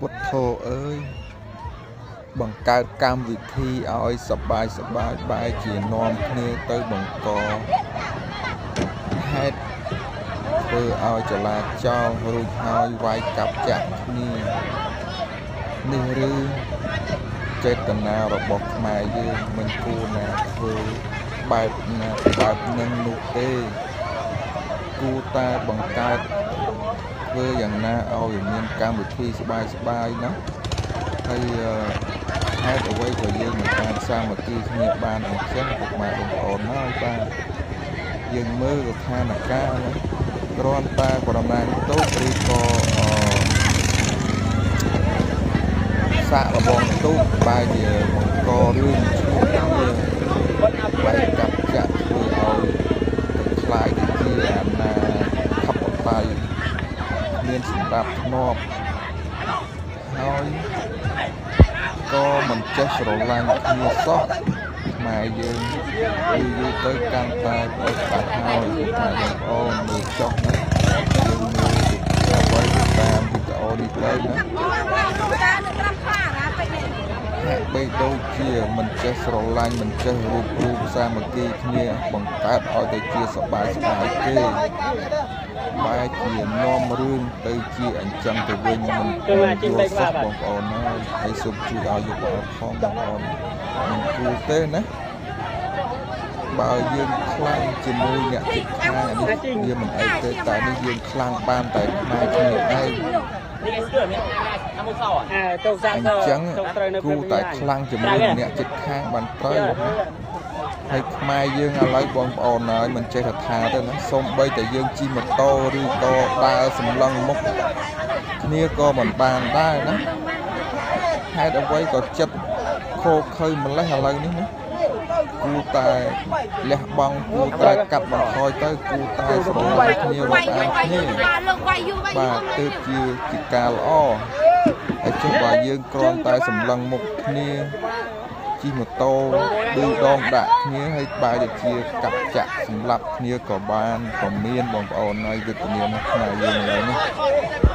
ពុទ្ធោអើយបង្កើតកម្មវិធីឲ្យសប្បាយបែរជានាំគ្នាទៅបង្កហេតុធ្វើឲ្យចលាចលរួចហើយវាយកាប់ចាក់គ្នានេះឬចេតនារបស់ខ្មែរយើងមិនគួរណាធ្វើបែបនឹងនោះទេគួរតែបង្កើតធ្វើយ៉ាងណាឲ្យមានកម្មវិធីស្បាយណាហើយហេតុអ្វីក៏យើងមិនបានសាមគ្គីគ្នាបានអញ្ចឹងពុកម៉ែបងប្អូនហើយបាទយើងមើលស្ថានភាពណាគ្រាន់តែប្រមាណតូចឬក៏សាកល្បងទូកបែរជាបង្ករឿងឈ្មោះគ្នាបែរកាប់ចាក់ធ្វើឲ្យខ្លាយទៅជាអាណាធិបតេយ្យមានសម្ដាប់ធ្នាប់ហើយក៏មិនចេះស្រឡាញ់គ្នាសោះខ្មែរយើងយូរទៅកាន់តែប្តេជ្ញាហើយខ្មែរបងប្អូនមើលចុះណាយើងមើលអ្វីទៅតាមវីដេអូនេះទៅណាហាក់បីដូចជាមិនចេះស្រឡាញ់មិនចេះរួបរวมសាមគ្គីគ្នាបង្កើតឲ្យទៅជាសប្បាយទេបែរជានាំរឿងទៅជាអញ្ចឹងទៅវិញមិនយល់សោះបងប្អូនហើយសូមជួយឲ្យយកបផងបងប្អូនមិនគួរទេណាបើយើងខ្លាំងជាមួយអ្នកជិតខាងនេះវាមិនអីទេតែនេះយើងខ្លាំងបានតែខ្មែរគ្នាឯងអញ្ចឹងគួរតែខ្លាំងជាមួយអ្នកជិតខាងបានត្រូវហើយខ្មែរយើងឥឡូវបងប្អូនហើយមិនចេះថាទៅណាសូម្បីតែយើងជិះម៉ូតូឬក៏ដើរសម្លឹងមុខគ្នាក៏មិនបានដែរណាហេតុអ្វីក៏ចិត្តខូខើម្លេះឥឡូវនេះណាគួរតែលះបង់គួរតែកាត់បន្ថយទៅគួរតែស្រឡាញ់គ្នារាប់អានគ្នាបាទទើបជាការល្អហើយចុះបើយើងគ្រាន់តែសម្លឹងមុខគ្នាជិះម៉ូតូឌឺដងដាក់គ្នាហើយបែរទៅជាកាប់ចាក់សម្លាប់គ្នាក៏បានក៏មានបងប្អូនហើយវេទនារបស់ខ្មែរយើងឥឡូវនេះ